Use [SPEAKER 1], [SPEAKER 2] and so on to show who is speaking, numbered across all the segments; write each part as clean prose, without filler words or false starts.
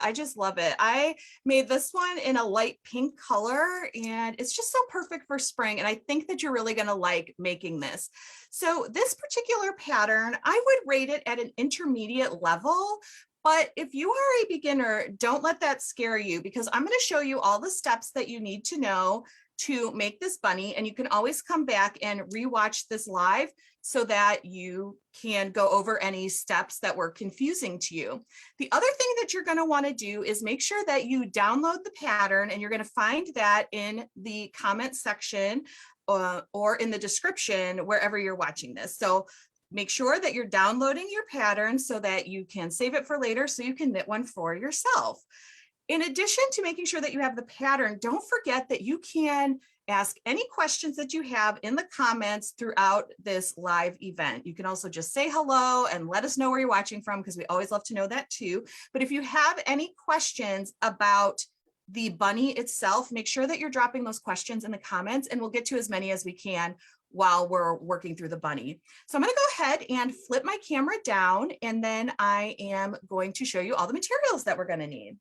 [SPEAKER 1] I just love it. I made this one in a light pink color and it's just so perfect for spring. And I think that you're really going to like making this. So this particular pattern, I would rate it at an intermediate level. But if you are a beginner, don't let that scare you because I'm going to show you all the steps that you need to know to make this bunny. And you can always come back and rewatch this live so that you can go over any steps that were confusing to you. The other thing that you're going to want to do is make sure that you download the pattern, and you're going to find that in the comment section or in the description wherever you're watching this. So make sure that you're downloading your pattern so that you can save it for later so you can knit one for yourself. In addition to making sure that you have the pattern, don't forget that you can ask any questions that you have in the comments throughout this live event. You can also just say hello and let us know where you're watching from because we always love to know that too. But if you have any questions about the bunny itself, make sure that you're dropping those questions in the comments and we'll get to as many as we can while we're working through the bunny. So I'm going to go ahead and flip my camera down, and then I am going to show you all the materials that we're going to need.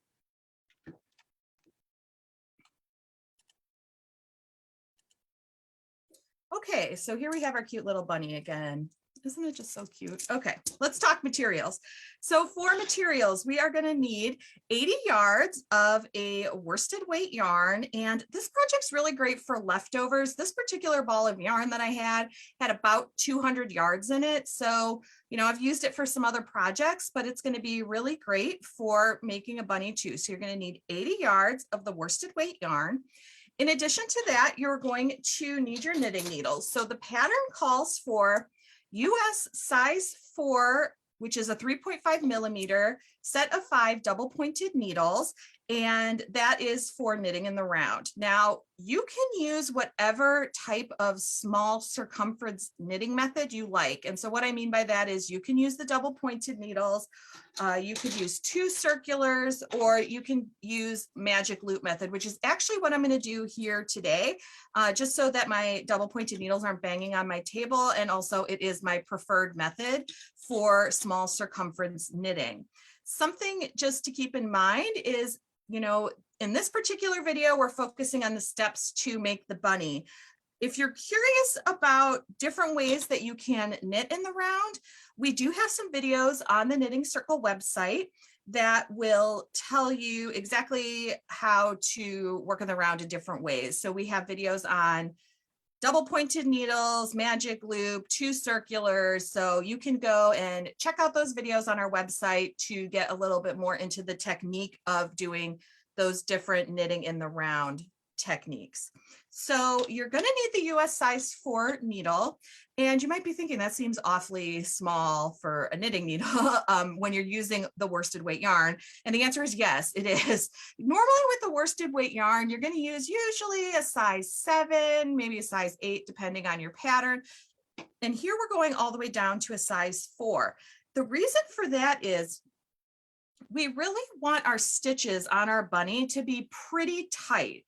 [SPEAKER 1] Okay, so here we have our cute little bunny again. Isn't it just so cute? Okay, let's talk materials. So for materials, we are going to need 80 yards of a worsted weight yarn. And this project's really great for leftovers. This particular ball of yarn that I had about 200 yards in it. So, I've used it for some other projects, but it's going to be really great for making a bunny too. So you're going to need 80 yards of the worsted weight yarn. In addition to that, you're going to need your knitting needles. So the pattern calls for US size 4, which is a 3.5 millimeter set of 5 double pointed needles, and that is for knitting in the round. Now, you can use whatever type of small circumference knitting method you like. And so what I mean by that is you can use the double pointed needles, you could use 2 circulars, or you can use magic loop method, which is actually what I'm going to do here today, just so that my double pointed needles aren't banging on my table. And also it is my preferred method for small circumference knitting. Something just to keep in mind is, in this particular video, we're focusing on the steps to make the bunny. If you're curious about different ways that you can knit in the round, we do have some videos on the Knitting Circle website that will tell you exactly how to work in the round in different ways. So we have videos on double pointed needles, magic loop, 2 circulars. So you can go and check out those videos on our website to get a little bit more into the technique of doing those different knitting in the round techniques. So you're going to need the US size 4 needle. And you might be thinking that seems awfully small for a knitting needle when you're using the worsted weight yarn. And the answer is yes, it is. Normally with the worsted weight yarn, you're going to use usually a size 7, maybe a size 8, depending on your pattern. And here we're going all the way down to a size 4. The reason for that is we really want our stitches on our bunny to be pretty tight.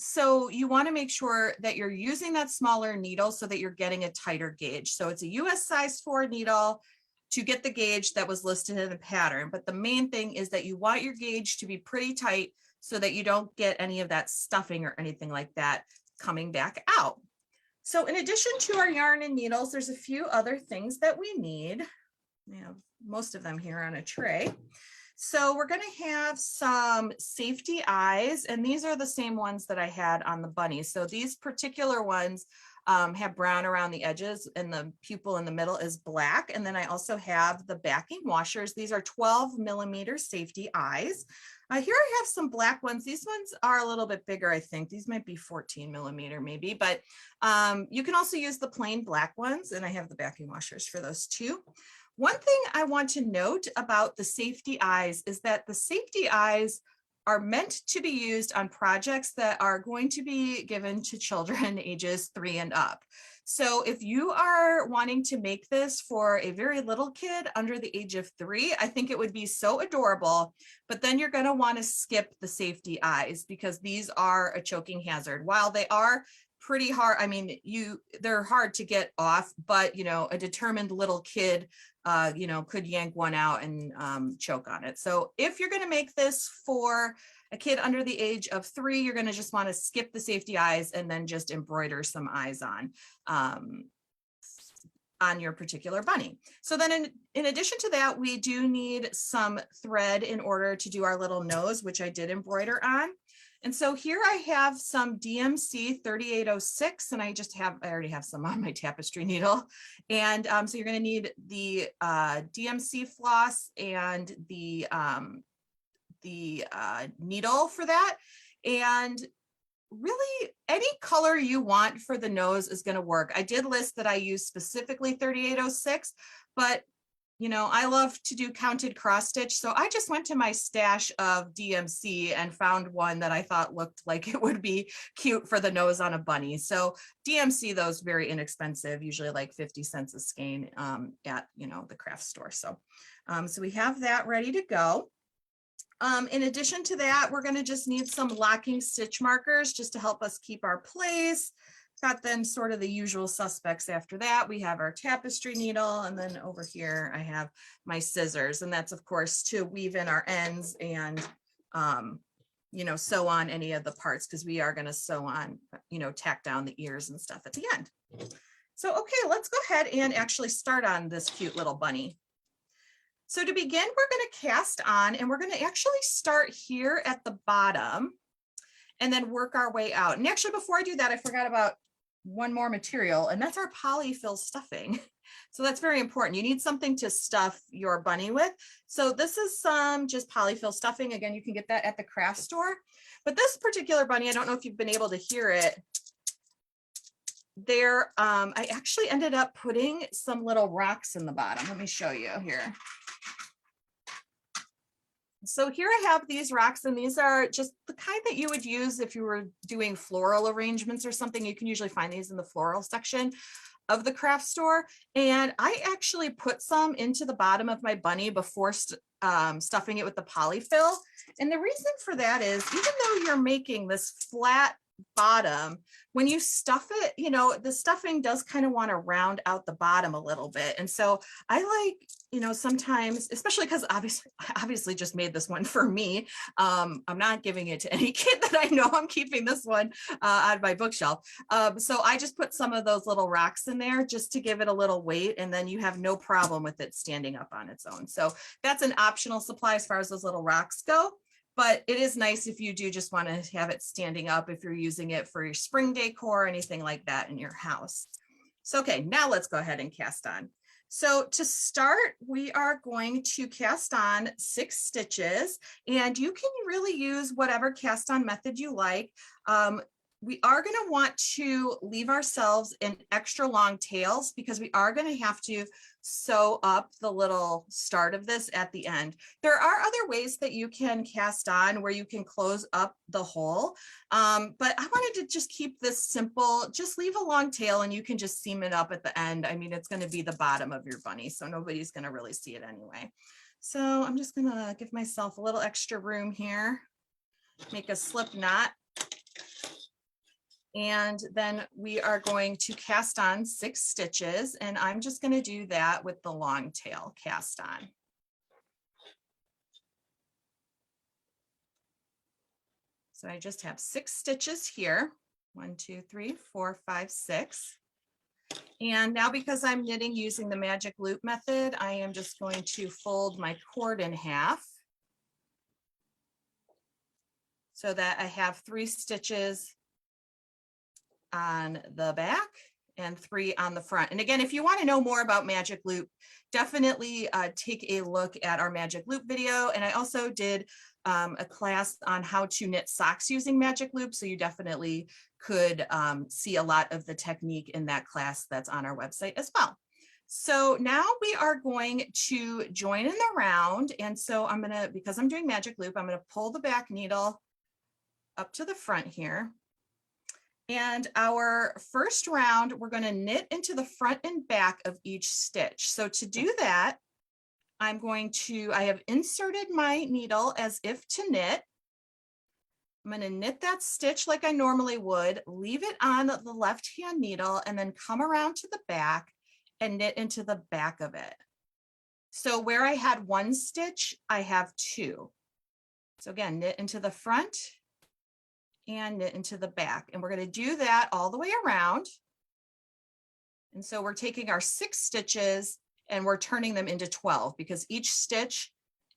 [SPEAKER 1] So you want to make sure that you're using that smaller needle so that you're getting a tighter gauge. So it's a US size 4 needle to get the gauge that was listed in the pattern. But the main thing is that you want your gauge to be pretty tight so that you don't get any of that stuffing or anything like that coming back out. So in addition to our yarn and needles, there's a few other things that we need. We have most of them here on a tray. So we're going to have some safety eyes, and these are the same ones that I had on the bunny. So these particular ones have brown around the edges and the pupil in the middle is black. And then I also have the backing washers. These are 12 millimeter safety eyes. Here I have some black ones. These ones are a little bit bigger, I think. These might be 14 millimeter maybe, but you can also use the plain black ones, and I have the backing washers for those too. One thing I want to note about the safety eyes is that the safety eyes are meant to be used on projects that are going to be given to children ages 3 and up. So if you are wanting to make this for a very little kid under the age of 3, I think it would be so adorable, but then you're going to want to skip the safety eyes because these are a choking hazard. While they are pretty hard, I mean, they're hard to get off, but a determined little kid you know, could yank one out and choke on it. So if you're going to make this for a kid under the age of 3, you're going to just want to skip the safety eyes and then just embroider some eyes on your particular bunny. So then in addition to that, we do need some thread in order to do our little nose, which I did embroider on. And so here I have some DMC 3806, and I already have some on my tapestry needle. And so you're going to need the DMC floss and the needle for that. And really any color you want for the nose is going to work. I did list that I use specifically 3806, but you know, I love to do counted cross stitch. So I just went to my stash of DMC and found one that I thought looked like it would be cute for the nose on a bunny. So DMC, those very inexpensive, usually like 50 cents a skein at, you know, the craft store. So, so we have that ready to go. In addition to that, we're going to just need some locking stitch markers just to help us keep our place. Got then sort of the usual suspects after that. We have our tapestry needle, and then over here I have my scissors, and that's of course to weave in our ends and you know, sew on any of the parts, because we are going to sew on, you know, tack down the ears and stuff at the end. So okay, let's go ahead and actually start on this cute little bunny. So to begin, we're going to cast on, and we're going to actually start here at the bottom and then work our way out. And actually, before I do that, I forgot about one more material, and that's our polyfill stuffing. So that's very important. You need something to stuff your bunny with. So this is some just polyfill stuffing. Again, you can get that at the craft store. But this particular bunny, I don't know if you've been able to hear it. There, I actually ended up putting some little rocks in the bottom. Let me show you here. So here I have these rocks, and these are just the kind that you would use if you were doing floral arrangements or something. You can usually find these in the floral section of the craft store. And I actually put some into the bottom of my bunny before stuffing it with the polyfill. And the reason for that is, even though you're making this flat bottom, when you stuff it, you know, the stuffing does kind of want to round out the bottom a little bit. And so I like, you know, sometimes, especially because I obviously just made this one for me. I'm not giving it to any kid that I know. I'm keeping this one on my bookshelf. So I just put some of those little rocks in there just to give it a little weight, and then you have no problem with it standing up on its own. So that's an optional supply as far as those little rocks go. But it is nice if you do just want to have it standing up if you're using it for your spring decor or anything like that in your house. So, okay, now let's go ahead and cast on. So to start, we are going to cast on 6 stitches, and you can really use whatever cast on method you like. We are going to want to leave ourselves in extra long tails because we are going to have to sew up the little start of this at the end. There are other ways that you can cast on where you can close up the hole, but I wanted to just keep this simple. Just leave a long tail and you can just seam it up at the end. I mean, it's going to be the bottom of your bunny, so nobody's going to really see it anyway. So I'm just going to give myself a little extra room here, make a slip knot. And then we are going to cast on 6 stitches, and I'm just going to do that with the long tail cast on. So I just have 6 stitches here. 1, 2, 3, 4, 5, 6. And now, because I'm knitting using the magic loop method, I am just going to fold my cord in half so that I have 3 stitches on the back and 3 on the front. And again, if you want to know more about Magic Loop, definitely take a look at our Magic Loop video. And I also did a class on how to knit socks using Magic Loop. So you definitely could see a lot of the technique in that class that's on our website as well. So now we are going to join in the round. And so I'm going to, because I'm doing Magic Loop, I'm going to pull the back needle up to the front here. And our first round, we're going to knit into the front and back of each stitch. So to do that, I have inserted my needle as if to knit. I'm going to knit that stitch like I normally would, leave it on the left-hand needle, and then come around to the back and knit into the back of it. So where I had one stitch, I have two. So again, knit into the front and knit into the back. And we're going to do that all the way around. And so we're taking our 6 stitches and we're turning them into 12 because each stitch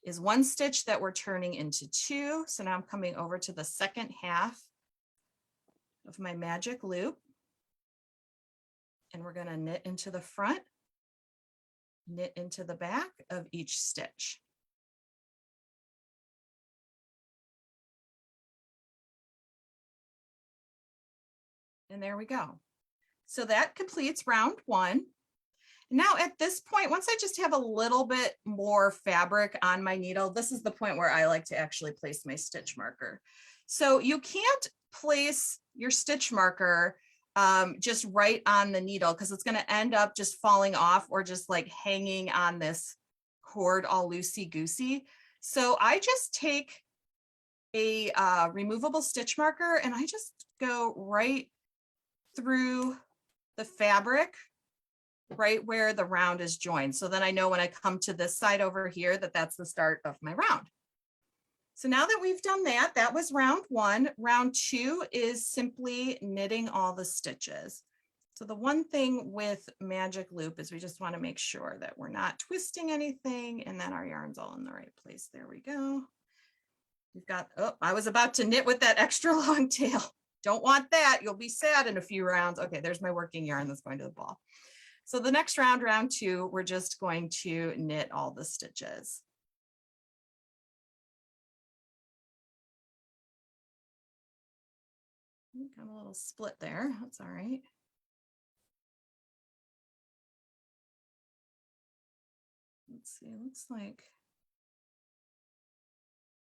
[SPEAKER 1] is one stitch that we're turning into 2. So now I'm coming over to the second half of my magic loop. And we're going to knit into the front, knit into the back of each stitch. And there we go. So that completes round 1. Now at this point, once I just have a little bit more fabric on my needle, this is the point where I like to actually place my stitch marker. So you can't place your stitch marker just right on the needle because it's going to end up just falling off or just like hanging on this cord all loosey-goosey. So I just take a removable stitch marker and I just go right through the fabric right where the round is joined. So then I know when I come to this side over here that that's the start of my round. So now that we've done that, that was round 1. Round 2 is simply knitting all the stitches. So the one thing with magic loop is we just want to make sure that we're not twisting anything and that our yarn's all in the right place. There we go. We've got, oh, I was about to knit with that extra long tail. Don't want that. You'll be sad in a few rounds. Okay, there's my working yarn that's going to the ball. So the next round, round 2, we're just going to knit all the stitches. Got a little split there. That's all right. Let's see, looks like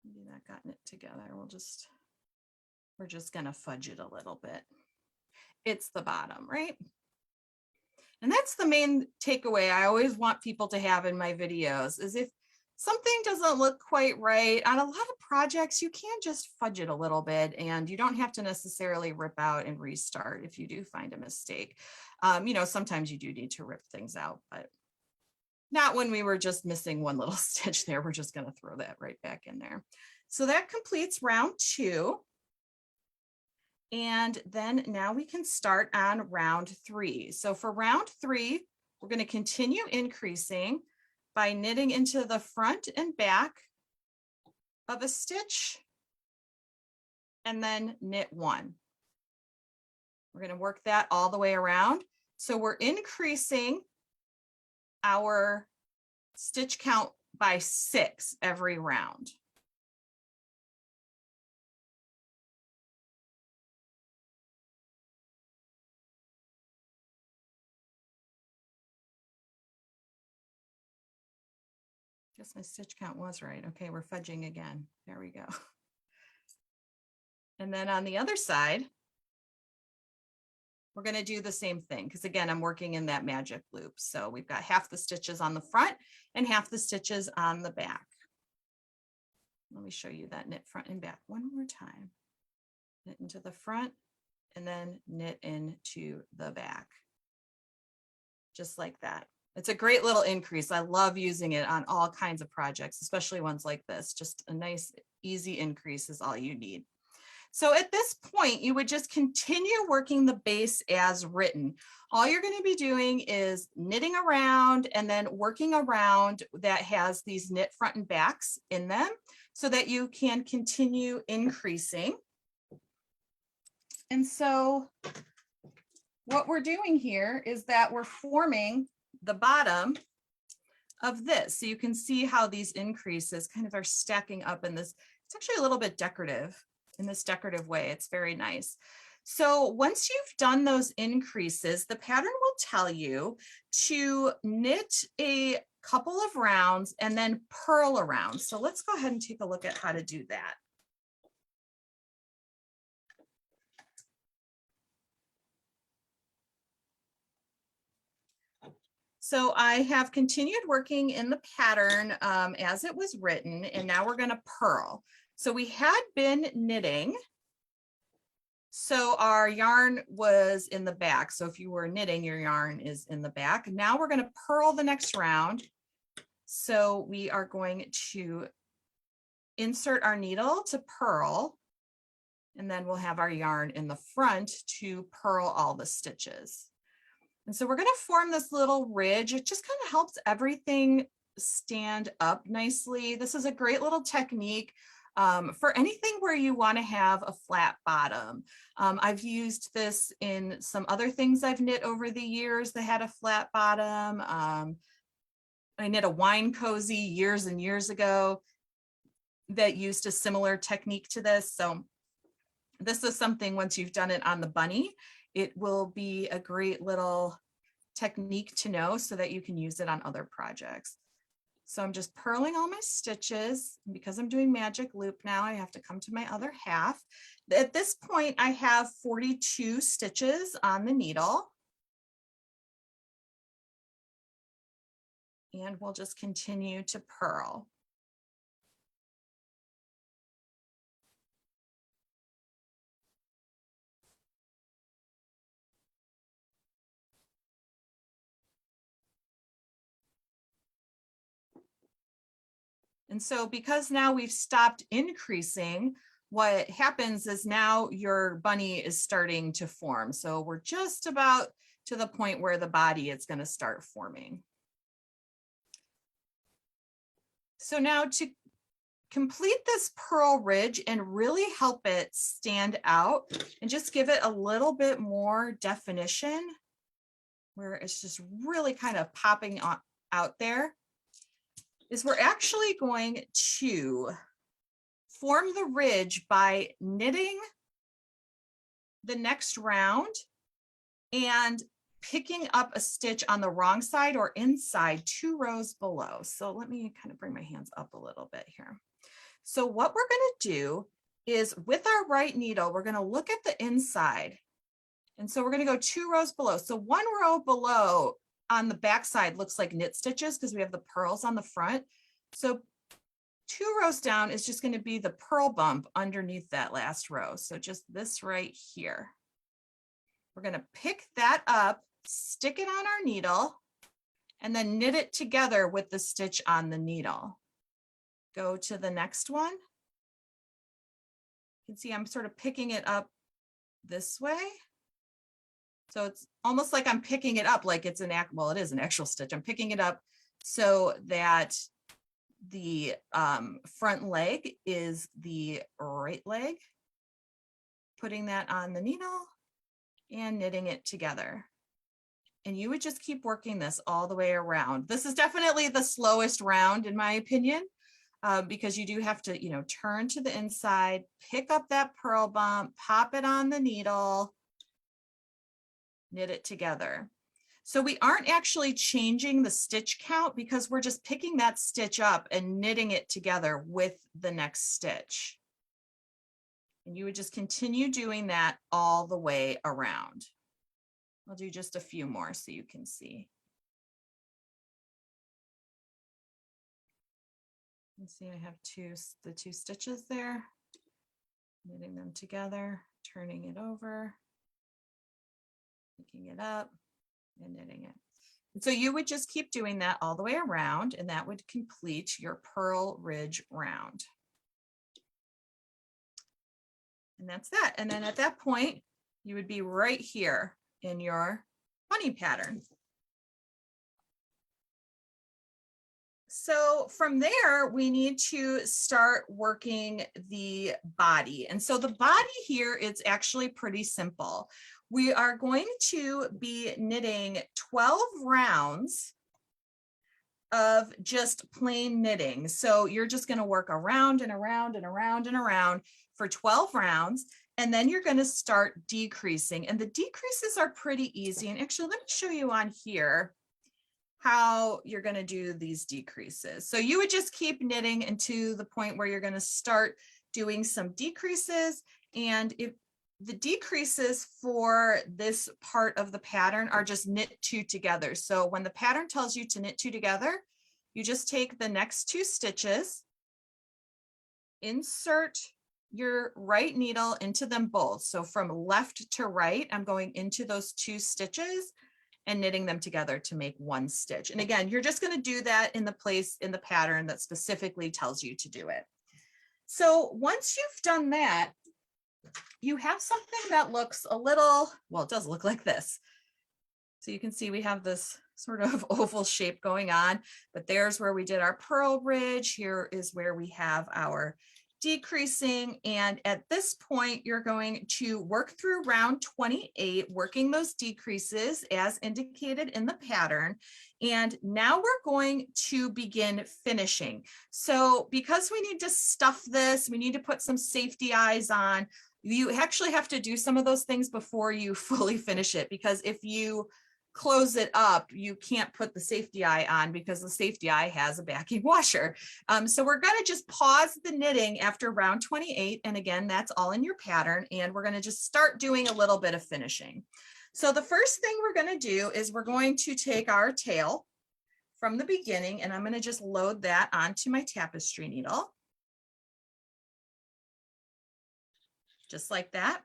[SPEAKER 1] maybe that got knit together. We're just gonna fudge it a little bit. It's the bottom, right? And that's the main takeaway I always want people to have in my videos is if something doesn't look quite right on a lot of projects, you can just fudge it a little bit and you don't have to necessarily rip out and restart if you do find a mistake. You know, sometimes you do need to rip things out, but not when we were just missing one little stitch there. We're just going to throw that right back in there. So that completes round 2. And then now we can start on round 3. So for round 3, we're going to continue increasing by knitting into the front and back of a stitch and then knit 1. We're going to work that all the way around. So we're increasing our stitch count by 6 every round. Guess my stitch count was right. Okay, we're fudging again. There we go. And then on the other side, we're going to do the same thing because again, I'm working in that magic loop. So we've got half the stitches on the front and half the stitches on the back. Let me show you that knit front and back one more time. Knit into the front and then knit into the back. Just like that. It's a great little increase. I love using it on all kinds of projects, especially ones like this. Just a nice, easy increase is all you need. So at this point, you would just continue working the base as written. All you're going to be doing is knitting around and then working around that has these knit front and backs in them so that you can continue increasing. And so what we're doing here is that we're forming the bottom of this. So you can see how these increases kind of are stacking up in this. It's actually a little bit decorative in this decorative way. It's very nice. So once you've done those increases, the pattern will tell you to knit a couple of rounds and then purl around. So let's go ahead and take a look at how to do that. So I have continued working in the pattern as it was written, and now we're going to purl. So we had been knitting. So our yarn was in the back. So if you were knitting, your yarn is in the back. Now we're going to purl the next round. So we are going to insert our needle to purl, and then we'll have our yarn in the front to purl all the stitches. And so we're going to form this little ridge. It just kind of helps everything stand up nicely. This is a great little technique for anything where you want to have a flat bottom. I've used this in some other things I've knit over the years that had a flat bottom. I knit a wine cozy years and years ago that used a similar technique to this. So this is something, once you've done it on the bunny, it will be a great little technique to know so that you can use it on other projects. So I'm just purling all my stitches. Because I'm doing magic loop now, I have to come to my other half. At this point, I have 42 stitches on the needle. And we'll just continue to purl. And so because now we've stopped increasing, what happens is now your bunny is starting to form. So we're just about to the point where the body is going to start forming. So now to complete this purl ridge and really help it stand out and just give it a little bit more definition, where it's just really kind of popping out there, is we're actually going to form the ridge by knitting the next round and picking up a stitch on the wrong side or inside 2 rows below. So let me kind of bring my hands up a little bit here. So what we're going to do is, with our right needle, we're going to look at the inside. And so we're going to go 2 rows below. So 1 row below on the back side looks like knit stitches because we have the purls on the front. So 2 rows down is just going to be the purl bump underneath that last row. So just this right here. We're going to pick that up, stick it on our needle, and then knit it together with the stitch on the needle. Go to the next one. You can see I'm sort of picking it up this way. So it's almost like I'm picking it up like it's well, it is an actual stitch. I'm picking it up so that the front leg is the right leg, putting that on the needle and knitting it together. And you would just keep working this all the way around. This is definitely the slowest round, in my opinion, because you do have to, turn to the inside, pick up that purl bump, pop it on the needle, knit it together. So we aren't actually changing the stitch count because we're just picking that stitch up and knitting it together with the next stitch. And you would just continue doing that all the way around. I'll do just a few more so you can see. You see I have the two stitches there, knitting them together, turning it over, picking it up, and knitting it. And so you would just keep doing that all the way around, and that would complete your purl ridge round. And that's that. And then at that point, you would be right here in your bunny pattern. So from there, we need to start working the body. And so the body here is actually pretty simple. We are going to be knitting 12 rounds of just plain knitting. So you're just going to work around and around and around and around for 12 rounds. And then you're going to start decreasing. And the decreases are pretty easy. And actually, let me show you on here how you're going to do these decreases. So you would just keep knitting into the point where you're going to start doing some decreases. And if the decreases for this part of the pattern are just knit 2 together. So when the pattern tells you to knit 2 together, you just take the next 2 stitches, insert your right needle into them both. So from left to right, I'm going into those 2 stitches and knitting them together to make one stitch. And again, you're just going to do that in the place in the pattern that specifically tells you to do it. So once you've done that, you have something that looks a little, well, it does look like this. So you can see we have this sort of oval shape going on, but there's where we did our purl bridge. Here is where we have our decreasing. And at this point, you're going to work through round 28, working those decreases as indicated in the pattern. And now we're going to begin finishing. So because we need to stuff this, we need to put some safety eyes on. You actually have to do some of those things before you fully finish it, because if you close it up, you can't put the safety eye on because the safety eye has a backing washer. So we're going to just pause the knitting after round 28. And again, that's all in your pattern. And we're going to just start doing a little bit of finishing. So the first thing we're going to do is we're going to take our tail from the beginning, and I'm going to just load that onto my tapestry needle. Just like that.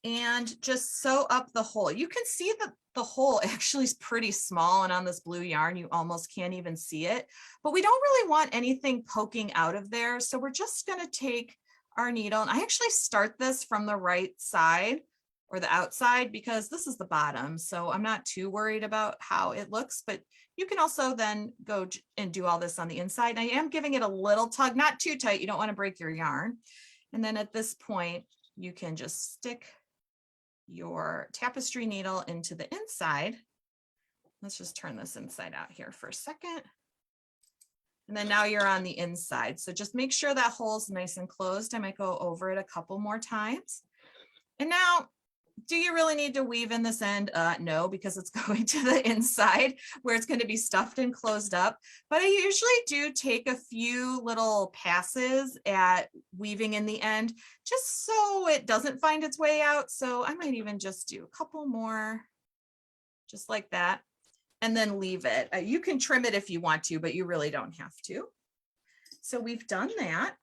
[SPEAKER 1] And just sew up the hole. You can see that the hole actually is pretty small, and on this blue yarn you almost can't even see it, but we don't really want anything poking out of there. So we're just going to take our needle, and I actually start this from the right side or the outside because this is the bottom, so I'm not too worried about how it looks, but you can also then go and do all this on the inside. I am giving it a little tug, not too tight, you don't want to break your yarn. And then at this point you can just stick your tapestry needle into the inside. Let's just turn this inside out here for a second. And then now you're on the inside. So just make sure that hole's nice and closed. I might go over it a couple more times. And now, do you really need to weave in this end? No, because it's going to the inside where it's going to be stuffed and closed up. But I usually do take a few little passes at weaving in the end, just so it doesn't find its way out. So I might even just do a couple more, just like that, and then leave it. You can trim it if you want to, but you really don't have to. So we've done that.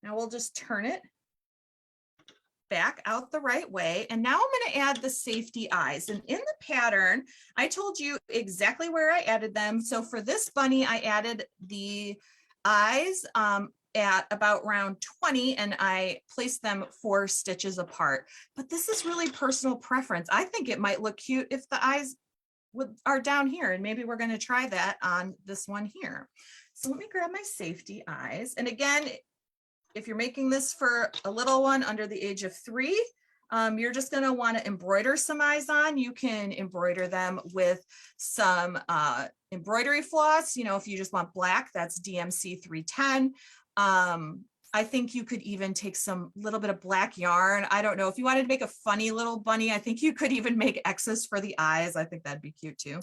[SPEAKER 1] Now we'll just turn it back out the right way. And now I'm going to add the safety eyes. And in the pattern, I told you exactly where I added them. So for this bunny, I added the eyes at about round 20, and I placed them 4 stitches apart. But this is really personal preference. I think it might look cute if the eyes are down here, and maybe we're going to try that on this one here. So let me grab my safety eyes. And again, if you're making this for a little one under the age of 3, you're just going to want to embroider some eyes on. You can embroider them with some embroidery floss. You know, if you just want black, that's DMC 310. I think you could even take some little bit of black yarn. I don't know, if you wanted to make a funny little bunny, I think you could even make X's for the eyes. I think that'd be cute too.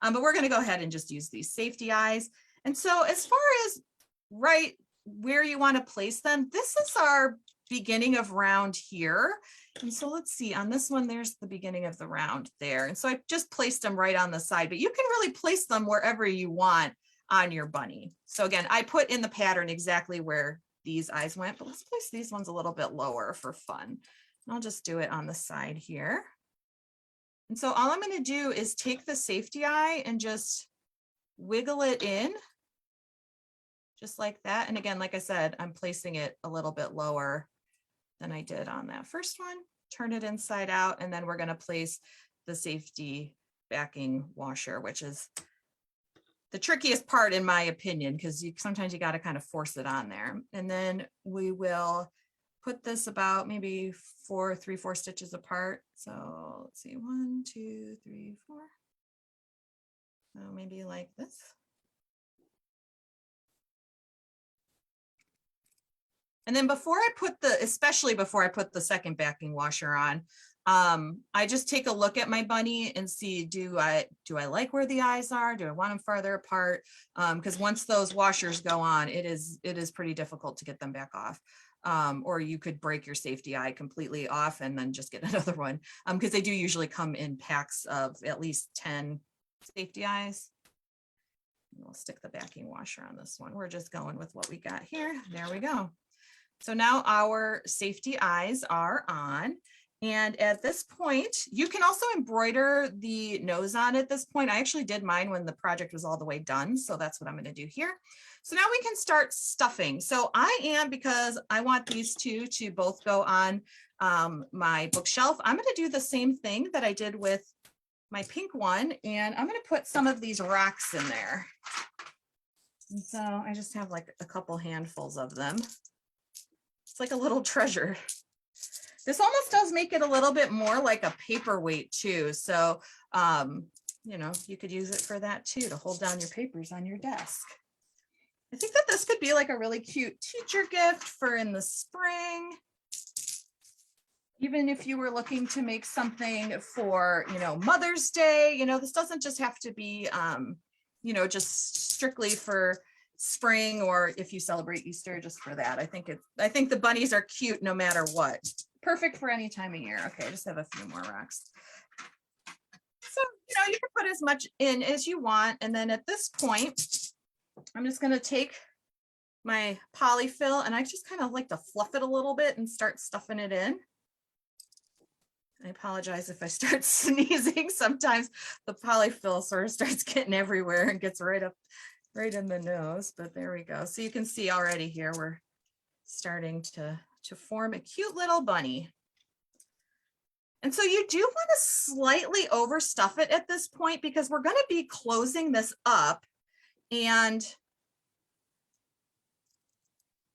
[SPEAKER 1] But we're going to go ahead and just use these safety eyes. And so as far as where you want to place them, this is our beginning of round here. And so let's see, on this one, there's the beginning of the round there. And so I just placed them right on the side, but you can really place them wherever you want on your bunny. So again, I put in the pattern exactly where these eyes went, but let's place these ones a little bit lower for fun. And I'll just do it on the side here. And so all I'm going to do is take the safety eye and just wiggle it in, just like that. And again, like I said, I'm placing it a little bit lower than I did on that first one. Turn it inside out, and then we're going to place the safety backing washer, which is the trickiest part in my opinion, because sometimes you got to kind of force it on there. And then we will put this about maybe 3-4 stitches apart. So let's see, 1, 2, 3, 4. So maybe like this. And then especially before I put the second backing washer on, I just take a look at my bunny and see, do I like where the eyes are? Do I want them farther apart? Because once those washers go on, it is pretty difficult to get them back off. Or you could break your safety eye completely off and then just get another one, because they do usually come in packs of at least 10 safety eyes. We'll stick the backing washer on this one. We're just going with what we got here. There we go. So now our safety eyes are on, And at this point, you can also embroider the nose on at this point. I actually did mine when the project was all the way done. So that's what I'm going to do here. So now we can start stuffing. So I am, because I want these two to both go on my bookshelf, I'm going to do the same thing that I did with my pink one. And I'm going to put some of these rocks in there. And so I just have like a couple handfuls of them. It's like a little treasure. This almost does make it a little bit more like a paperweight too. So, you know, you could use it for that too, to hold down your papers on your desk. I think that this could be like a really cute teacher gift for in the spring. Even if you were looking to make something for, you know, Mother's Day, you know, this doesn't just have to be, you know, just strictly for spring, or if you celebrate Easter, just for that. I think the bunnies are cute no matter what. Perfect for any time of year. Okay, I just have a few more rocks. So, you know, you can put as much in as you want. And then at this point, I'm just going to take my polyfill, and I just kind of like to fluff it a little bit and start stuffing it in. I apologize if I start sneezing. Sometimes the polyfill sort of starts getting everywhere and gets right in the nose, but there we go. So you can see already here, we're starting to form a cute little bunny. And so you do want to slightly overstuff it at this point, because we're going to be closing this up, and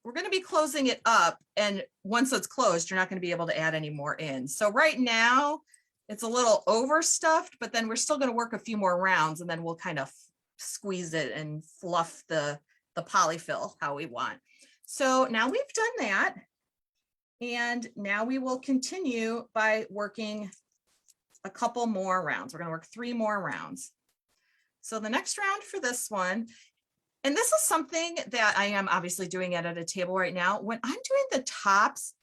[SPEAKER 1] we're going to be closing it up. And once it's closed, you're not going to be able to add any more in. So right now it's a little overstuffed, but then we're still going to work a few more rounds, and then we'll kind of squeeze it and fluff the polyfill how we want. So now we've done that. And now we will continue by working a couple more rounds. We're going to work 3 more rounds. So the next round for this one, and this is something that I am obviously doing it at a table right now. When I'm doing the tops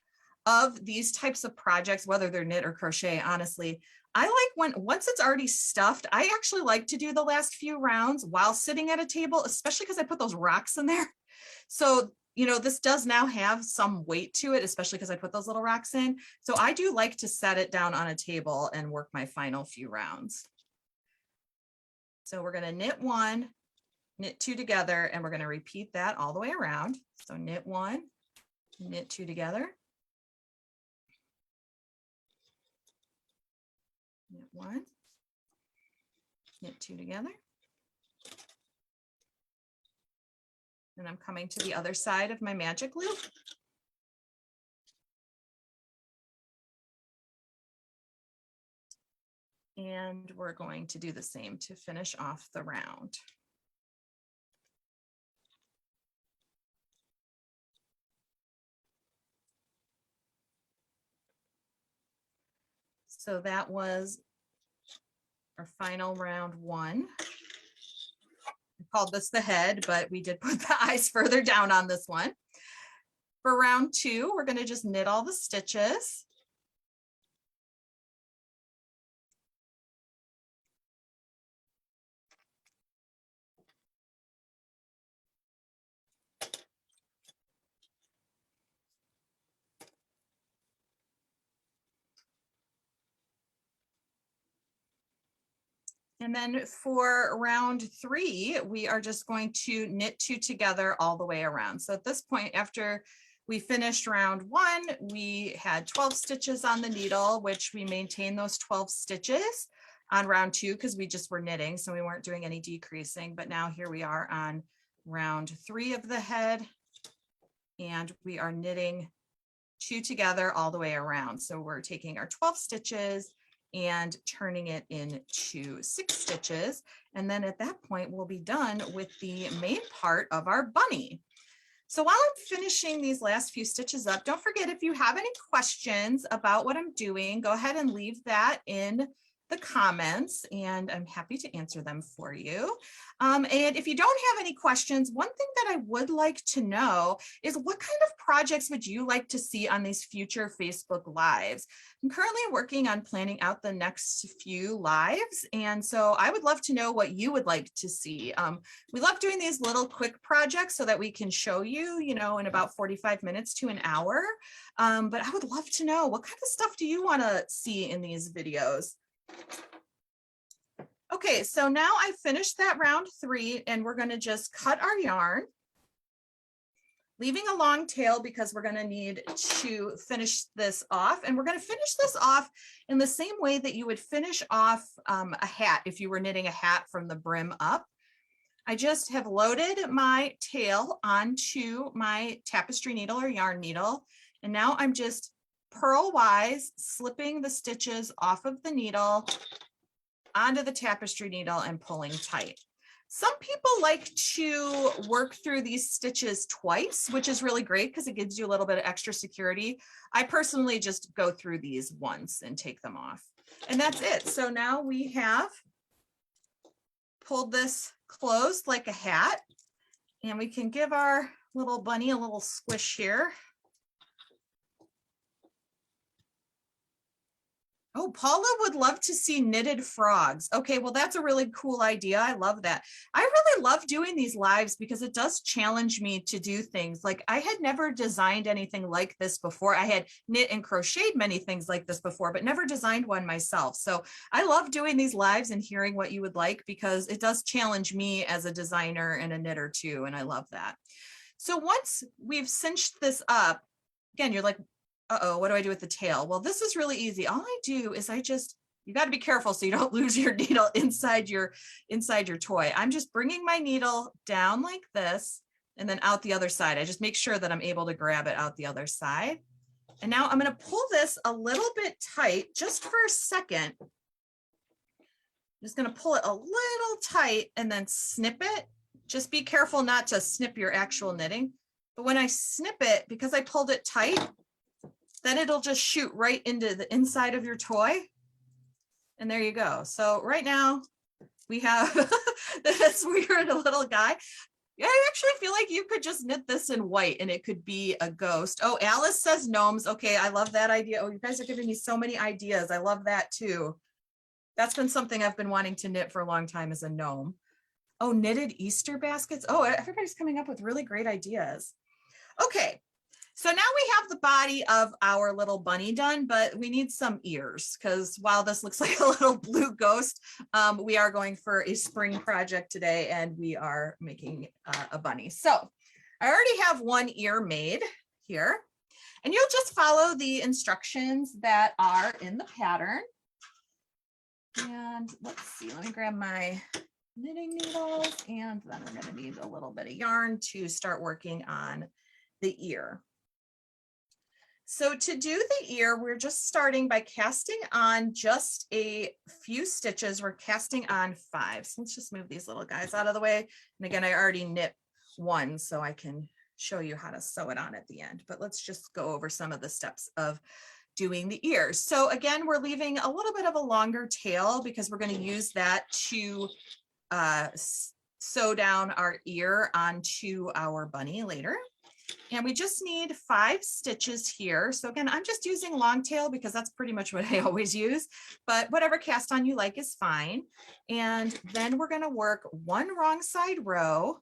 [SPEAKER 1] of these types of projects, whether they're knit or crochet, honestly, I like once it's already stuffed, I actually like to do the last few rounds while sitting at a table, especially because I put those rocks in there. So, you know, this does now have some weight to it, especially because I put those little rocks in. So I do like to set it down on a table and work my final few rounds. So we're going to knit 1, knit 2 together, and we're going to repeat that all the way around. So knit 1, knit 2 together. Knit 1, knit 2 together. And I'm coming to the other side of my magic loop. And we're going to do the same to finish off the round. So that was our final round 1. Called this the head, but we did put the eyes further down on this one. For round 2, we're going to just knit all the stitches. And then for round 3, we are just going to knit 2 together all the way around. So at this point, after we finished round 1, we had 12 stitches on the needle, which we maintained those 12 stitches on round 2 because we just were knitting, so we weren't doing any decreasing. But now here we are on round 3 of the head, and we are knitting 2 together all the way around. So we're taking our 12 stitches and turning it into 6 stitches. And then at that point, we'll be done with the main part of our bunny. So while I'm finishing these last few stitches up, don't forget, if you have any questions about what I'm doing, go ahead and leave that in the comments and I'm happy to answer them for you. And if you don't have any questions, one thing that I would like to know is what kind of projects would you like to see on these future Facebook Lives? I'm currently working on planning out the next few lives. And so I would love to know what you would like to see. We love doing these little quick projects so that we can show you, you know, in about 45 minutes to an hour. But I would love to know, what kind of stuff do you want to see in these videos? Okay, so now I finished that round 3 and we're going to just cut our yarn, leaving a long tail because we're going to need to finish this off. And we're going to finish this off in the same way that you would finish off a hat if you were knitting a hat from the brim up. I just have loaded my tail onto my tapestry needle or yarn needle. And now I'm just purlwise slipping the stitches off of the needle onto the tapestry needle and pulling tight. Some people like to work through these stitches twice, which is really great because it gives you a little bit of extra security. I personally just go through these once and take them off. And that's it. So now we have pulled this closed like a hat, and we can give our little bunny a little squish here. Oh, Paula would love to see knitted frogs. Okay, well, that's a really cool idea. I love that. I really love doing these lives because it does challenge me to do things. Like, I had never designed anything like this before. I had knit and crocheted many things like this before, but never designed one myself. So I love doing these lives and hearing what you would like because it does challenge me as a designer and a knitter too, and I love that. So once we've cinched this up, again, you're like, uh-oh, what do I do with the tail? Well, this is really easy. All I do is you got to be careful so you don't lose your needle inside your toy. I'm just bringing my needle down like this and then out the other side. I just make sure that I'm able to grab it out the other side. And now I'm going to pull this a little bit tight just for a second. I'm just going to pull it a little tight and then snip it. Just be careful not to snip your actual knitting. But when I snip it, because I pulled it tight, then it'll just shoot right into the inside of your toy. And there you go. So right now we have this weird little guy. Yeah, I actually feel like you could just knit this in white and it could be a ghost. Oh, Alice says gnomes. Okay, I love that idea. Oh, you guys are giving me so many ideas. I love that too. That's been something I've been wanting to knit for a long time, is a gnome. Oh, knitted Easter baskets. Oh, everybody's coming up with really great ideas. Okay. So now we have the body of our little bunny done, but we need some ears because while this looks like a little blue ghost, we are going for a spring project today and we are making a bunny. So I already have one ear made here, and you'll just follow the instructions that are in the pattern. And let's see, let me grab my knitting needles, and then I'm going to need a little bit of yarn to start working on the ear. So to do the ear, we're just starting by casting on just a few stitches. We're casting on 5. So let's just move these little guys out of the way. And again, I already knit one, so I can show you how to sew it on at the end. But let's just go over some of the steps of doing the ears. So again, we're leaving a little bit of a longer tail because we're going to use that to sew down our ear onto our bunny later. And we just need 5 stitches here. So again, I'm just using long tail because that's pretty much what I always use, but whatever cast on you like is fine. And then we're going to work one wrong side row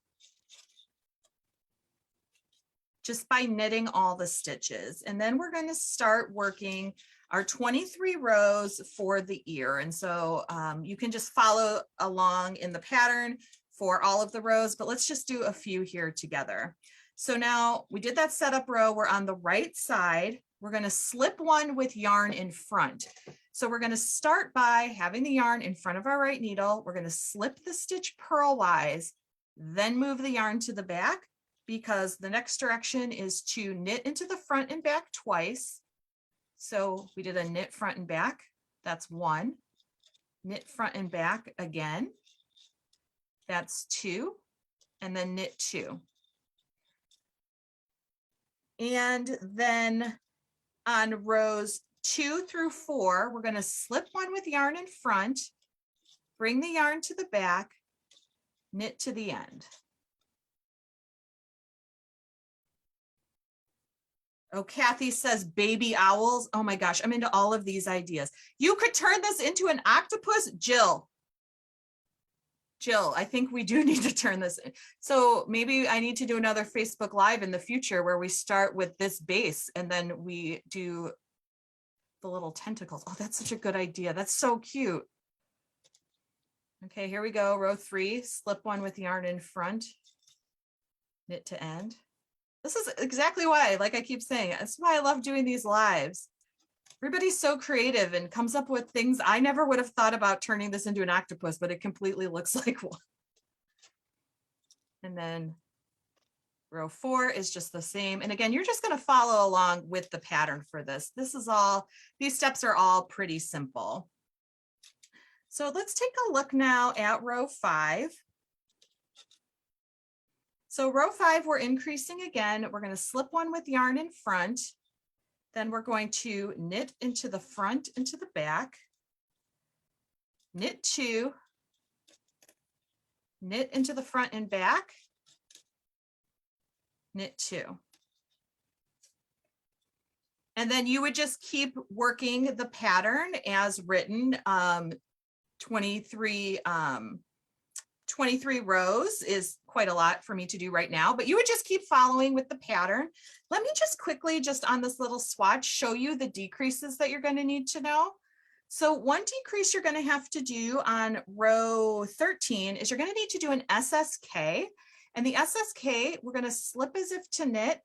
[SPEAKER 1] just by knitting all the stitches. And then we're going to start working our 23 rows for the ear. And so you can just follow along in the pattern for all of the rows, but let's just do a few here together. So now we did that setup row. We're on the right side. We're going to slip one with yarn in front. So we're going to start by having the yarn in front of our right needle. We're going to slip the stitch purlwise, then move the yarn to the back, because the next direction is to knit into the front and back twice. So we did a knit front and back. That's 1. Knit front and back again. That's 2. And then knit 2. And then on rows 2 through 4, we're going to slip one with yarn in front, bring the yarn to the back, knit to the end. Oh, Kathy says baby owls. Oh my gosh, I'm into all of these ideas. You could turn this into an octopus, Jill. Jill, I think we do need to turn this in. So maybe I need to do another Facebook Live in the future where we start with this base and then we do the little tentacles. Oh, that's such a good idea. That's so cute. Okay, here we go. Row 3, slip one with yarn in front, knit to end. This is exactly why, like I keep saying, that's why I love doing these lives. Everybody's so creative and comes up with things. I never would have thought about turning this into an octopus, but it completely looks like one. And then row 4 is just the same. And again, you're just going to follow along with the pattern for this. These steps are all pretty simple. So let's take a look now at row 5. So row 5, we're increasing again. We're going to slip one with yarn in front. Then we're going to knit into the front, into the back, knit 2, knit into the front and back, knit 2. And then you would just keep working the pattern as written. 23 rows is quite a lot for me to do right now, but you would just keep following with the pattern. Let me just quickly, just on this little swatch, show you the decreases that you're going to need to know. So one decrease you're going to have to do on row 13 is you're going to need to do an SSK. And the SSK, we're going to slip as if to knit,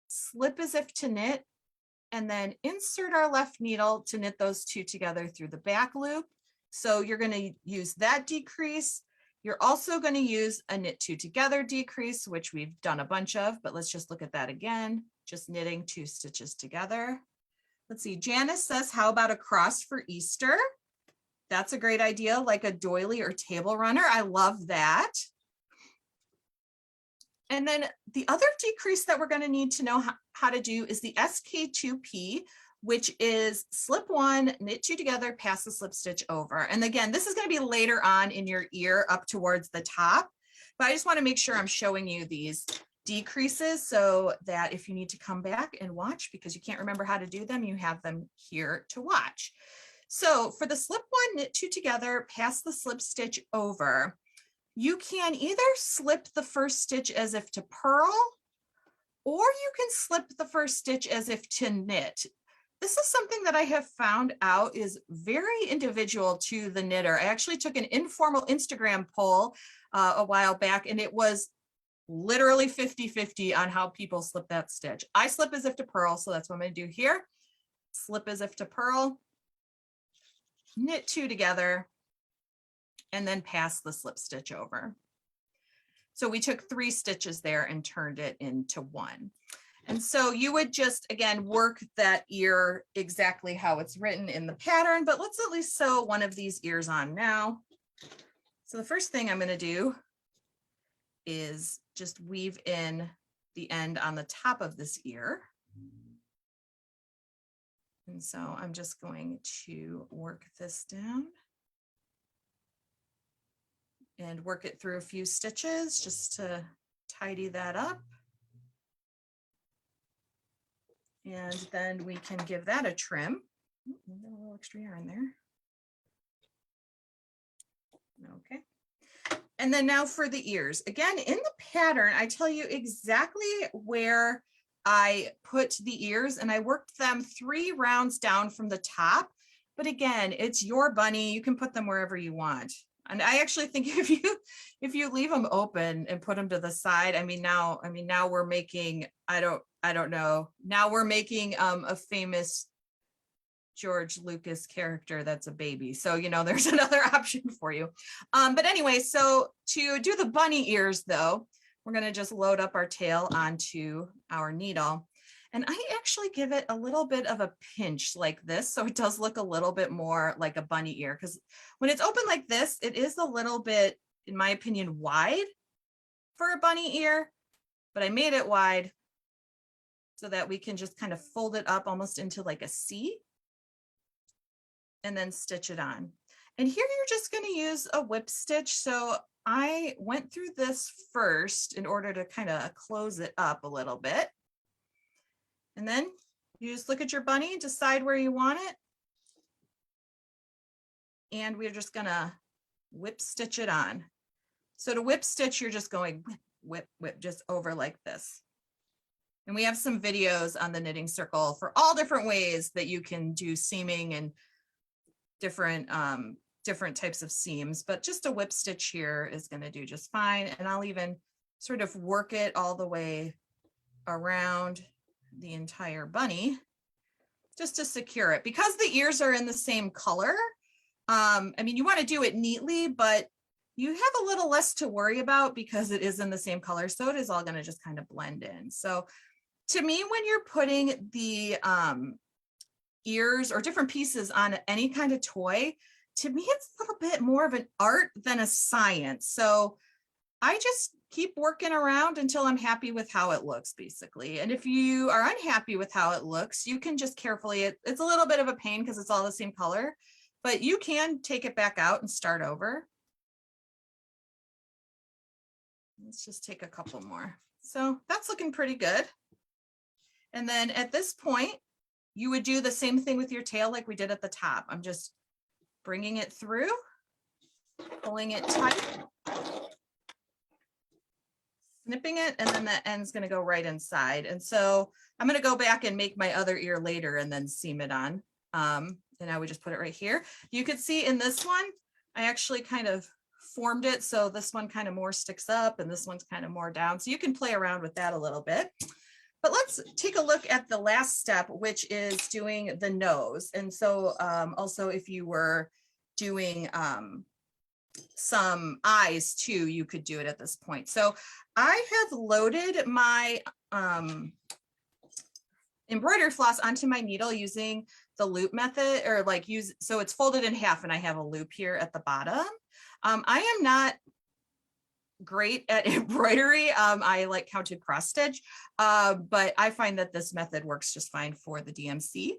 [SPEAKER 1] slip as if to knit, and then insert our left needle to knit those two together through the back loop. So you're going to use that decrease. You're also going to use a knit 2 together decrease, which we've done a bunch of, but let's just look at that again. Just knitting 2 stitches together. Let's see, Janice says, how about a cross for Easter? That's a great idea, like a doily or table runner. I love that. And then the other decrease that we're going to need to know how to do is the SK2P, which is slip 1, knit 2 together, pass the slip stitch over. And again, this is going to be later on in your ear up towards the top, but I just want to make sure I'm showing you these decreases so that if you need to come back and watch because you can't remember how to do them, you have them here to watch. So for the slip 1, knit 2 together, pass the slip stitch over. You can either slip the first stitch as if to purl, or you can slip the first stitch as if to knit. This is something that I have found out is very individual to the knitter. I actually took an informal Instagram poll a while back, and it was literally 50-50 on how people slip that stitch. I slip as if to purl, so that's what I'm going to do here. Slip as if to purl, knit 2 together, and then pass the slip stitch over. So we took 3 stitches there and turned it into 1. And so you would just, again, work that ear exactly how it's written in the pattern, but let's at least sew one of these ears on now. So the first thing I'm going to do is just weave in the end on the top of this ear. And so I'm just going to work this down and work it through a few stitches just to tidy that up. And then we can give that a trim. A little extra yarn there. Okay. And then now for the ears. Again, in the pattern, I tell you exactly where I put the ears, and I worked them 3 rounds down from the top. But again, it's your bunny. You can put them wherever you want. And I actually think if you leave them open and put them to the side, now we're making, I don't know. Now we're making a famous George Lucas character that's a baby. So, there's another option for you. But anyway, so to do the bunny ears though, we're going to just load up our tail onto our needle. And I actually give it a little bit of a pinch like this, so it does look a little bit more like a bunny ear, because when it's open like this, it is a little bit, in my opinion, wide for a bunny ear, but I made it wide so that we can just kind of fold it up almost into like a C. and then stitch it on. And here you're just going to use a whip stitch. So I went through this first in order to kind of close it up a little bit. And then you just look at your bunny, decide where you want it. And we're just going to whip stitch it on. So to whip stitch, you're just going whip, whip, whip, just over like this. And we have some videos on the Knitting Circle for all different ways that you can do seaming and different types of seams, but just a whip stitch here is going to do just fine. And I'll even sort of work it all the way around the entire bunny just to secure it. Because the ears are in the same color, I mean, you want to do it neatly, but you have a little less to worry about because it is in the same color. So it is all going to just kind of blend in. So to me, when you're putting the ears or different pieces on any kind of toy, to me, it's a little bit more of an art than a science. So I just keep working around until I'm happy with how it looks, basically. And if you are unhappy with how it looks, you can just carefully, it's a little bit of a pain because it's all the same color, but you can take it back out and start over. Let's just take a couple more. So that's looking pretty good. And then at this point, you would do the same thing with your tail like we did at the top. I'm just bringing it through, pulling it tight, snipping it, and then the end's going to go right inside. And so I'm going to go back and make my other ear later and then seam it on. And I would just put it right here. You could see in this one, I actually kind of formed it so this one kind of more sticks up and this one's kind of more down. So you can play around with that a little bit. But let's take a look at the last step, which is doing the nose. And so also if you were doing some eyes too, you could do it at this point. So I have loaded my embroidery floss onto my needle using the loop method, or like so it's folded in half and I have a loop here at the bottom. I am not great at embroidery. I like counted cross stitch, but I find that this method works just fine for the DMC.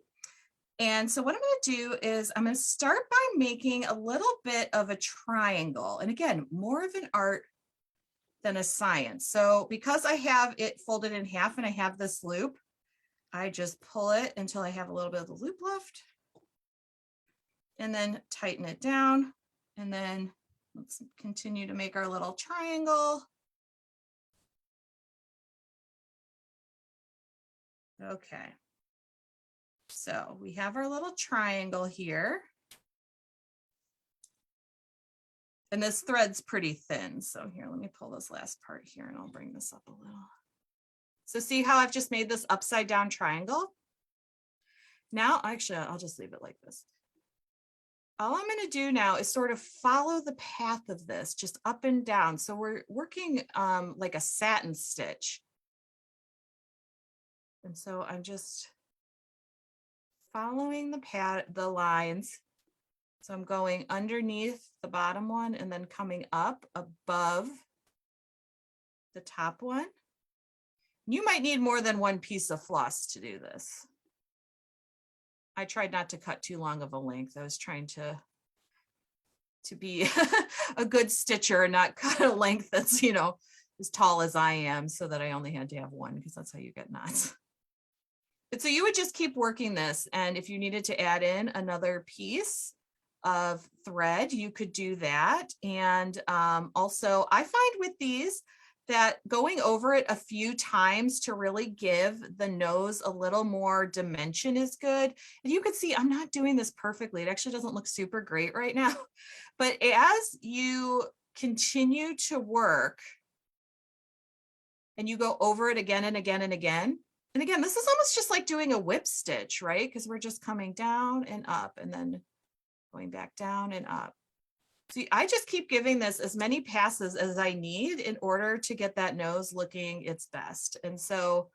[SPEAKER 1] And so what I'm going to do is I'm going to start by making a little bit of a triangle. And again, more of an art than a science. So because I have it folded in half and I have this loop, I just pull it until I have a little bit of the loop left and then tighten it down. And then let's continue to make our little triangle. Okay. So we have our little triangle here. And this thread's pretty thin. So here, let me pull this last part here and I'll bring this up a little. So see how I've just made this upside down triangle? Now, actually, I'll just leave it like this. All I'm going to do now is sort of follow the path of this just up and down. So we're working like a satin stitch. And so I'm just following the lines. So I'm going underneath the bottom one and then coming up above the top one. You might need more than one piece of floss to do this. I tried not to cut too long of a length. I was trying to be a good stitcher and not cut a length that's, you know, as tall as I am, so that I only had to have one, because that's how you get knots. But so you would just keep working this. And if you needed to add in another piece of thread, you could do that. And also I find with these that going over it a few times to really give the nose a little more dimension is good. And you can see I'm not doing this perfectly. It actually doesn't look super great right now. But as you continue to work and you go over it again and again and again, and again, this is almost just like doing a whip stitch, right? Because we're just coming down and up and then going back down and up. See, I just keep giving this as many passes as I need in order to get that nose looking its best. And so,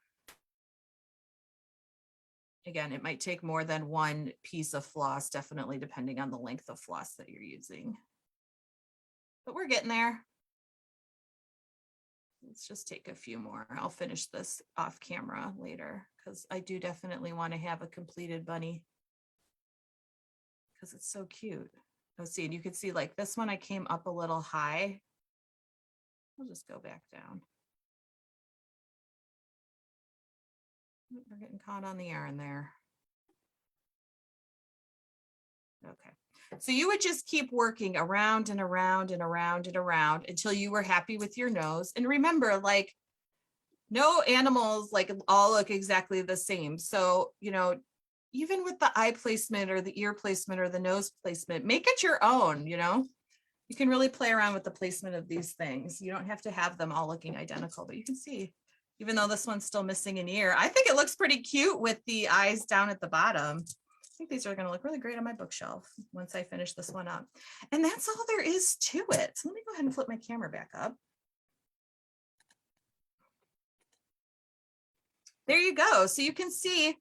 [SPEAKER 1] again, it might take more than one piece of floss, definitely depending on the length of floss that you're using. But we're getting there. Let's just take a few more. I'll finish this off camera later because I do definitely want to have a completed bunny. because it's so cute. Let's see, and you can see like this one, I came up a little high. We'll just go back down. We're getting caught on the yarn there. Okay, so you would just keep working around and around and around and around until you were happy with your nose. And remember, like, no animals like all look exactly the same. So, you know, even with the eye placement or the ear placement or the nose placement, make it your own, you know. You can really play around with the placement of these things. You don't have to have them all looking identical, but you can see, even though this one's still missing an ear, I think it looks pretty cute with the eyes down at the bottom. I think these are going to look really great on my bookshelf once I finish this one up. And that's all there is to it. So let me go ahead and flip my camera back up. There you go. So you can see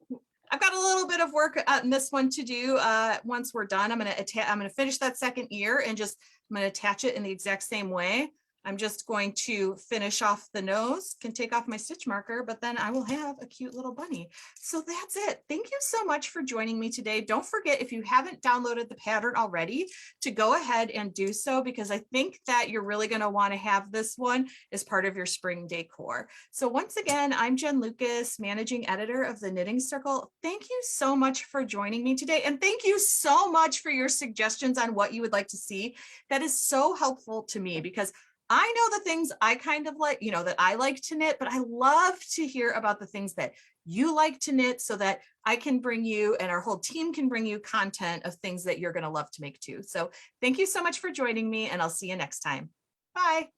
[SPEAKER 1] I've got a little bit of work on this one to do. Once we're done, I'm going to finish that second ear and just I'm going to attach it in the exact same way. I'm just going to finish off the nose, can take off my stitch marker, but then I will have a cute little bunny. So that's it. Thank you so much for joining me today. Don't forget, if you haven't downloaded the pattern already, to go ahead and do so, because I think that you're really going to want to have this one as part of your spring decor. So once again, I'm Jen Lucas, managing editor of the Knitting Circle. Thank you so much for joining me today. And thank you so much for your suggestions on what you would like to see. That is so helpful to me, because I know the things I kind of like, you know, that I like to knit, but I love to hear about the things that you like to knit so that I can bring you and our whole team can bring you content of things that you're going to love to make too. So thank you so much for joining me, and I'll see you next time. Bye.